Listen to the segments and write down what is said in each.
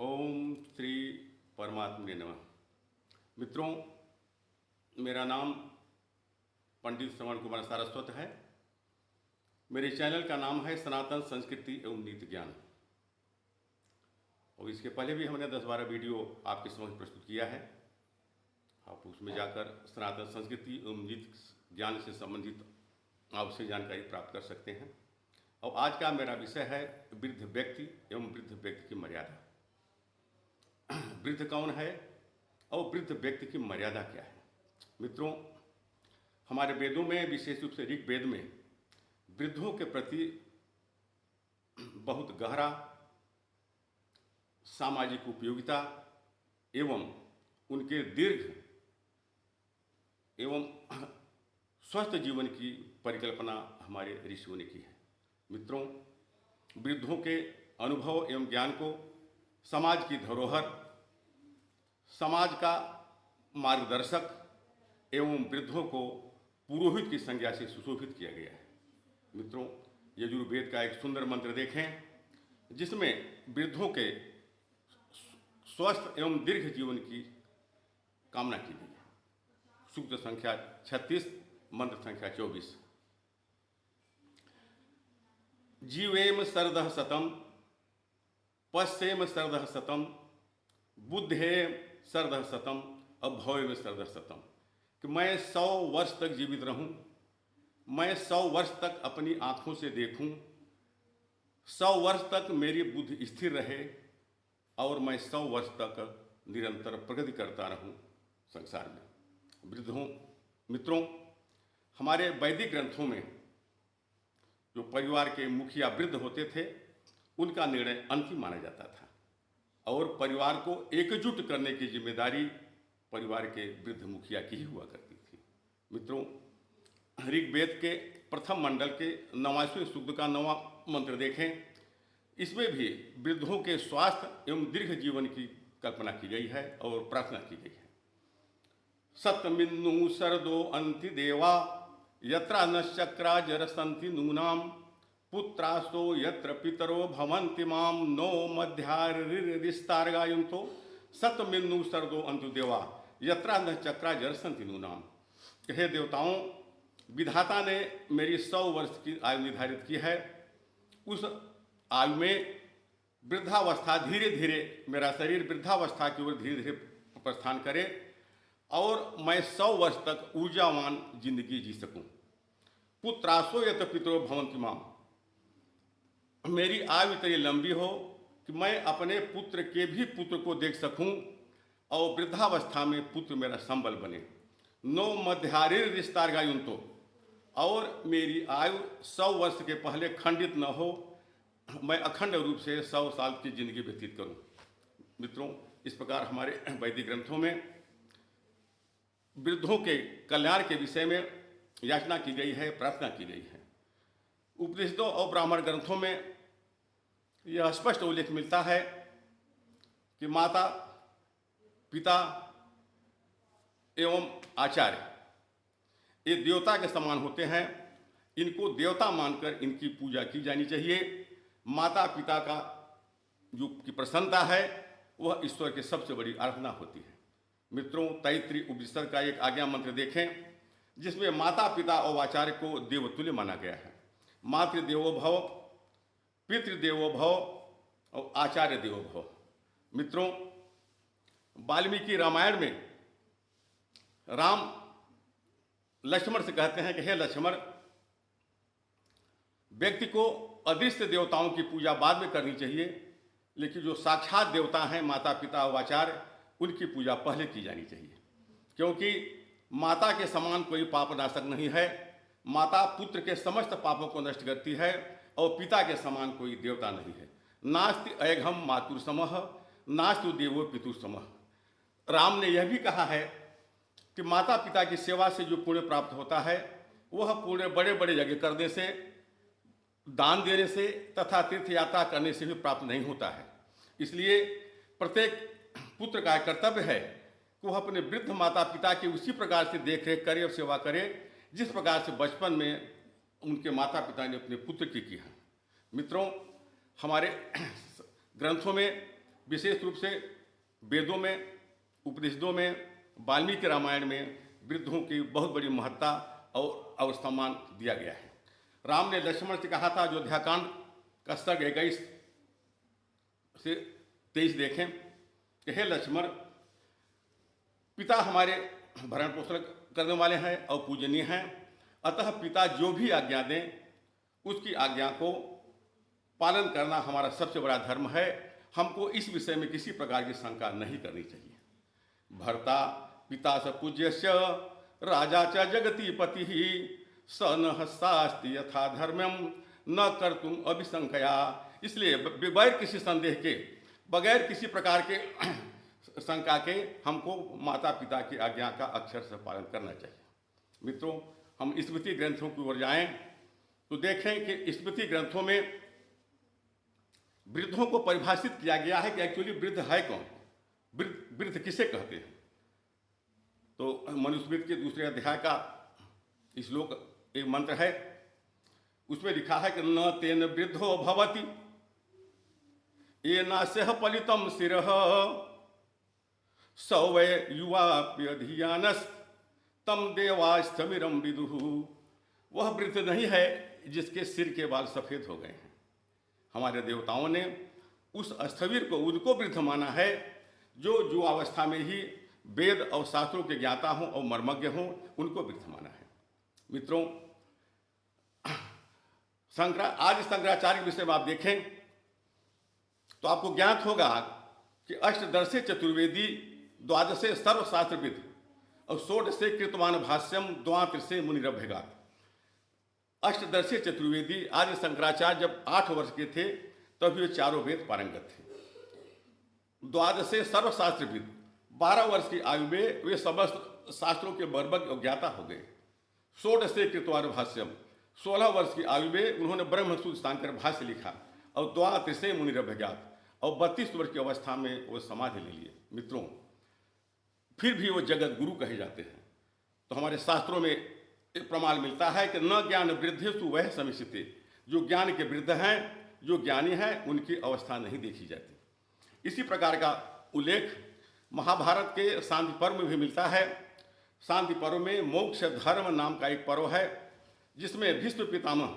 ओम श्री परमात्मने नमः। मित्रों, मेरा नाम पंडित श्रवण कुमार सारस्वत है। मेरे चैनल का नाम है सनातन संस्कृति एवं नीति ज्ञान, और इसके पहले भी हमने 10-12 वीडियो आपके समक्ष प्रस्तुत किया है। आप उसमें जाकर सनातन संस्कृति एवं नीति ज्ञान से संबंधित आवश्यक जानकारी प्राप्त कर सकते हैं। और आज का मेरा विषय है वृद्ध व्यक्ति एवं वृद्ध व्यक्ति की मर्यादा। वृद्ध कौन है और वृद्ध व्यक्ति की मर्यादा क्या है? मित्रों, हमारे वेदों में, विशेष रूप से ऋग्वेद में, वृद्धों के प्रति बहुत गहरा सामाजिक उपयोगिता एवं उनके दीर्घ एवं स्वस्थ जीवन की परिकल्पना हमारे ऋषियों ने की है। मित्रों, वृद्धों के अनुभव एवं ज्ञान को समाज की धरोहर, समाज का मार्गदर्शक एवं वृद्धों को पुरोहित की संज्ञा से सुशोभित किया गया है। मित्रों, यजुर्वेद का एक सुंदर मंत्र देखें जिसमें वृद्धों के स्वस्थ एवं दीर्घ जीवन की कामना की गई है। सूक्त संख्या 36, मंत्र संख्या 24। जीवेम शरदः शतम, पश्येम शरदः शतम, बुद्धेम शरदः शतम, अभवेम शरदः शतम। कि मैं 100 वर्ष तक जीवित रहूं, मैं 100 वर्ष तक अपनी आंखों से देखूं, 100 वर्ष तक मेरी बुद्धि स्थिर रहे और मैं 100 वर्ष तक निरंतर प्रगति करता रहूं संसार में। वृद्धों, मित्रों, हमारे वैदिक ग्रंथों में जो परिवार के मुखिया वृद्ध होते थे उनका निर्णय अंतिम माना जाता था और परिवार को एकजुट करने की जिम्मेदारी परिवार के वृद्ध मुखिया की ही हुआ करती थी। मित्रों, ऋग्वेद के प्रथम मंडल के 9वें सूक्त का 9वां मंत्र देखें। इसमें भी वृद्धों के स्वास्थ्य एवं दीर्घ जीवन की कल्पना की गई है और प्रार्थना की गई है। सतमिन्नु शरदो अंति देवा, यत्रा नश्चक्रा जरसंति नूनाम, पुत्रास्तो यत्र पितरो भवन्ति माम, नो मध्यारिस्तार्गायुन्तो, सतमिन्नु शरदो अंतु देवा, यत्रा नश्चक्रा जरसंति नूनाम। हे देवताओं, विधाता ने मेरी 100 वर्ष की आयु निर्धारित की है। उस आयु में वृद्धावस्था धीरे धीरे, मेरा शरीर वृद्धावस्था की ओर धीरे धीरे प्रस्थान करे और मैं 100 वर्ष तक ऊर्जावान जिंदगी जी सकूं। पुत्रासो यत पितरो भवन्ति माम, मेरी आयु इतनी लंबी हो कि मैं अपने पुत्र के भी पुत्र को देख सकूं और वृद्धावस्था में पुत्र मेरा संबल बने। नो मध्यारिर रिस्तार्गायुन्तो, और मेरी आयु 100 वर्ष के पहले खंडित न हो, मैं अखंड रूप से 100 साल की जिंदगी व्यतीत करूं। मित्रों, इस प्रकार हमारे वैदिक ग्रंथों में वृद्धों के कल्याण के विषय में याचना की गई है, प्रार्थना की गई है। उपनिषदों और ब्राह्मण ग्रंथों में यह स्पष्ट उल्लेख मिलता है कि माता, पिता एवं आचार्य ये देवता के समान होते हैं। इनको देवता मानकर इनकी पूजा की जानी चाहिए। माता पिता का जो की प्रसन्नता है वह ईश्वर की सबसे बड़ी आराधना होती है। मित्रों, तैत्तिरीय उपनिषद का एक आज्ञा मंत्र देखें जिसमें माता पिता और आचार्य को देवतुल्य माना गया है। मातृदेवो भव, पितृदेवो भव और आचार्य देवो भव। मित्रों, वाल्मीकि रामायण में राम लक्ष्मण से कहते हैं कि हे लक्ष्मण, व्यक्ति को अदृश्य देवताओं की पूजा बाद में करनी चाहिए, लेकिन जो साक्षात देवता हैं माता पिता और आचार्य, उनकी पूजा पहले की जानी चाहिए। क्योंकि माता के समान कोई पाप नाशक नहीं है। माता पुत्र के समस्त पापों को नष्ट करती है और पिता के समान कोई देवता नहीं है। नास्ति अयघम मातुर समः, नास्तु देवो पितुर समः। राम ने यह भी कहा है कि माता पिता की सेवा से जो पुण्य प्राप्त होता है वह पुण्य बड़े बड़े यज्ञ करने से, दान देने से तथा तीर्थ यात्रा करने से भी प्राप्त नहीं होता है। इसलिए प्रत्येक पुत्र का कर्तव्य है कि वह अपने वृद्ध माता पिता की उसी प्रकार से देख रेख करे और सेवा करे जिस प्रकार से बचपन में उनके माता पिता ने अपने पुत्र की है। मित्रों, हमारे ग्रंथों में विशेष रूप से वेदों में, उपनिषदों में, वाल्मीकि रामायण में वृद्धों की बहुत बड़ी महत्ता और अवस्थामान दिया गया है। राम ने लक्ष्मण से कहा था, अयोध्याकांड का सर्ग 21 से 23 देखें कि हे लक्ष्मण, पिता हमारे भरण पोषण करने वाले हैं और पूजनीय हैं, अतः पिता जो भी आज्ञा दें उसकी आज्ञा को पालन करना हमारा सबसे बड़ा धर्म है। हमको इस विषय में किसी प्रकार की शंका नहीं करनी चाहिए। भर्ता पिता स पूज्यस्य राजा च जगति पति स न हस्तास्ति यथा धर्मम न कर्तुम अभिशंकया। इसलिए बगैर किसी संदेह के, बगैर किसी प्रकार के शंका के हमको माता पिता की आज्ञा का अक्षर से पालन करना चाहिए। मित्रों, हम स्मृति ग्रंथों की ओर जाएं तो देखें कि स्मृति ग्रंथों में वृद्धों को परिभाषित किया गया है कि एक्चुअली वृद्ध है कौन, वृद्ध किसे कहते हैं। तो मनुस्मृति के दूसरे अध्याय का श्लोक एक मंत्र है, उसमें लिखा है कि न तेन वृद्धो भवति ये नास्यः पलितम शिरः सौवै युवाप्यधियानस् तम देवास्तमिरम विदुः। वह वृद्ध नहीं है जिसके सिर के बाल सफेद हो गए हैं। हमारे देवताओं ने उस स्थविर को, उनको वृद्ध माना है जो युवावस्था में ही वेद और शास्त्रों के ज्ञाता हों और मर्मज्ञ हों, उनको वृद्ध माना है। मित्रों, आज शंकराचार्य के विषय में आप देखें तो आपको ज्ञात होगा कि अष्टदर्शे चतुर्वेदी, द्वादशे सर्वशास्त्रविद और षोडशे कृतवान भाष्यम द्वात्रिशे मुनिरभ्यगात। अष्टदर्शी चतुर्वेदी आदि शंकराचार्य जब 8 वर्ष के थे तब वे चारों वेद पारंगत थे। द्वादशे सर्वशास्त्रविद, 12 वर्ष की आयु में वे समस्त शास्त्रों के मर्मज्ञ और ज्ञाता हो गए। षोडशे कृतवान भाष्यम, 16 वर्ष की आयु में उन्होंने ब्रह्मसूत्र शांकर भाष्य लिखा और द्वात्रिशे मुनिरभ्यगात, और 32 वर्ष की अवस्था में वो समाधि ले लिए। मित्रों, फिर भी वो जगत गुरु कहे जाते हैं। तो हमारे शास्त्रों में एक प्रमाण मिलता है कि न ज्ञान वृद्धेषु वह समिष्यते, जो ज्ञान के वृद्ध हैं, जो ज्ञानी हैं, उनकी अवस्था नहीं देखी जाती। इसी प्रकार का उल्लेख महाभारत के शांति पर्व में भी मिलता है। शांति पर्व में मोक्ष धर्म नाम का एक पर्व है जिसमें भीष्म पितामह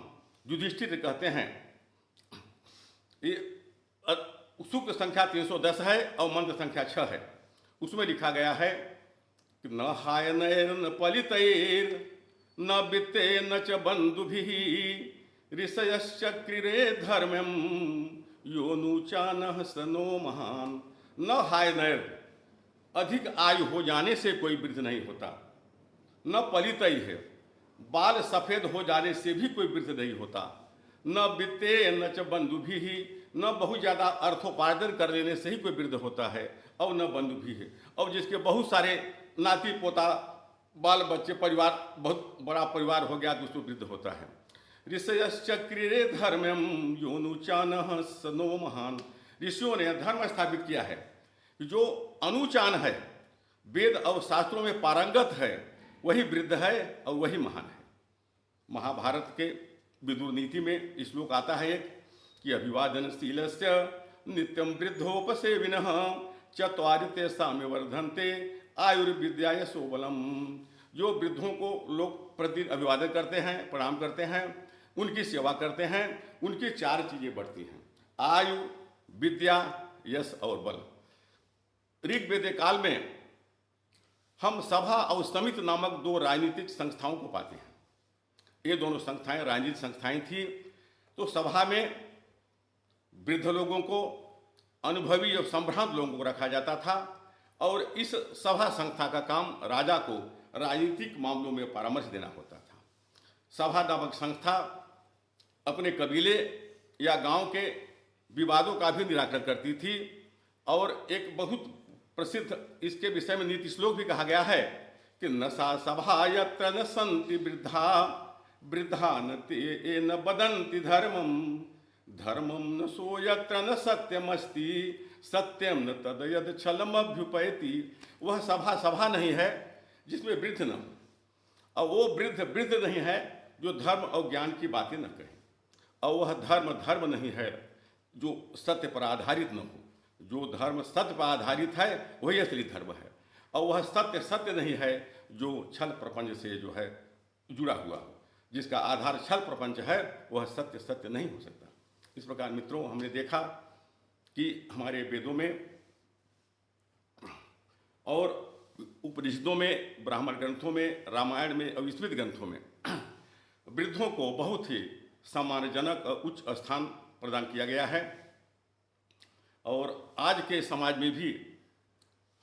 युधिष्ठिर कहते हैं, ये सूक्त संख्या 310 है और मंत्र संख्या 6 है। उसमें लिखा गया है कि न हायनैर न पलितैर न वित्ते न च बंधुभिः ऋषयश्चक्रिरे धर्मम योनुचानः सनो महान। न हायनैर, अधिक आयु हो जाने से कोई वृद्ध नहीं होता। न पलितै है, बाल सफेद हो जाने से भी कोई वृद्ध नहीं होता। न वित्ते न च बंधुभिः, न बहुत ज़्यादा अर्थोपार्जन कर लेने से ही कोई वृद्ध होता है, और न बंधु भी है। और जिसके बहुत सारे नाती पोता, बाल बच्चे, परिवार, बहुत बड़ा परिवार हो गया तो उसको वृद्ध होता है। ऋषयश्चक्रिरे धर्मम योनुचानः सनो महान। ऋषियों ने धर्म स्थापित किया है कि जो अनुचान है, वेद और शास्त्रों में पारंगत है, वही वृद्ध है और वही महान है। महाभारत के विदुर नीति में श्लोक आता है एक कि अभिवादनशीलस्य नित्यं वृद्धोपसेविनः चत्वारि तेषां वर्धन्ते आयुर्विद्या यशोबलम। जो वृद्धों को लोग प्रतिदिन अभिवादन करते हैं, प्रणाम करते हैं, उनकी सेवा करते हैं, उनकी 4 चीज़ें बढ़ती हैं, आयु, विद्या, यश और बल। ऋग्वेद काल में हम सभा और समिति नामक 2 राजनीतिक संस्थाओं को पाते हैं। ये दोनों संस्थाएं राजनीतिक संस्थाएं थी। तो सभा में वृद्ध लोगों को, अनुभवी और संभ्रांत लोगों को रखा जाता था, और इस सभा संस्था का काम राजा को राजनीतिक मामलों में परामर्श देना होता था। सभा नामक संस्था अपने कबीले या गांव के विवादों का भी निराकरण करती थी। और एक बहुत प्रसिद्ध इसके विषय में नीति श्लोक भी कहा गया है कि न सा सभा यत्र न सन्ति वृद्धा वृद्धा न ते न बदन्ति धर्मम धर्मम न सो यत्र न सत्यमस्ति सत्यम न तद यद छलमभ्युपैति। वह सभा नहीं है जिसमें वृद्ध न हो, और वो वृद्ध नहीं है जो धर्म और ज्ञान की बातें न कहे, और वह धर्म नहीं है जो सत्य पर आधारित न हो, जो धर्म सत्य पर आधारित है वही असली धर्म है, और वह सत्य सत्य नहीं है जो छल प्रपंच से जो है जुड़ा हुआ हो। जिसका आधार छल प्रपंच है वह सत्य सत्य नहीं हो सकता। इस प्रकार मित्रों, हमने देखा कि हमारे वेदों में और उपनिषदों में, ब्राह्मण ग्रंथों में, रामायण में और स्मृति ग्रंथों में वृद्धों को बहुत ही सम्मानजनक और उच्च स्थान प्रदान किया गया है। और आज के समाज में भी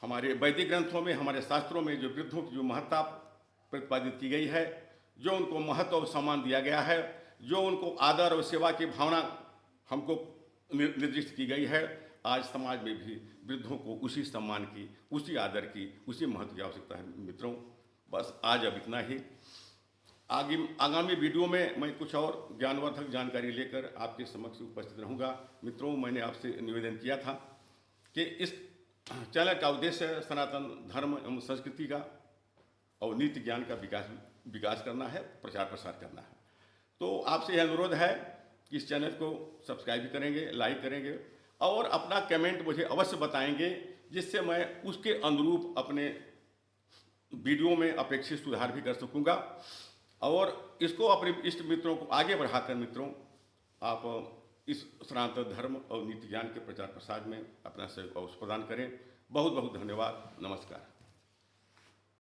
हमारे वैदिक ग्रंथों में, हमारे शास्त्रों में जो वृद्धों की जो महत्ता प्रतिपादित की गई है, जो उनको महत्व और सम्मान दिया गया है, जो उनको आदर और सेवा की भावना हमको निर्दिष्ट की गई है, आज समाज में भी वृद्धों को उसी सम्मान की, उसी आदर की, उसी महत्व की आवश्यकता है। मित्रों, बस आज अब इतना ही। आगामी वीडियो में मैं कुछ और ज्ञानवर्धक जानकारी लेकर आपके समक्ष उपस्थित रहूँगा। मित्रों, मैंने आपसे निवेदन किया था कि इस चैनल का उद्देश्य सनातन धर्म एवं संस्कृति का और नीति ज्ञान का विकास करना है, प्रचार प्रसार करना है। तो आपसे यह अनुरोध है कि इस चैनल को सब्सक्राइब भी करेंगे, लाइक करेंगे और अपना कमेंट मुझे अवश्य बताएंगे, जिससे मैं उसके अनुरूप अपने वीडियो में अपेक्षित सुधार भी कर सकूँगा और इसको अपने इष्ट मित्रों को आगे बढ़ाकर मित्रों आप इस सनातन धर्म और नीति ज्ञान के प्रचार प्रसार में अपना सहयोग अवश्य प्रदान करें। बहुत बहुत धन्यवाद। नमस्कार।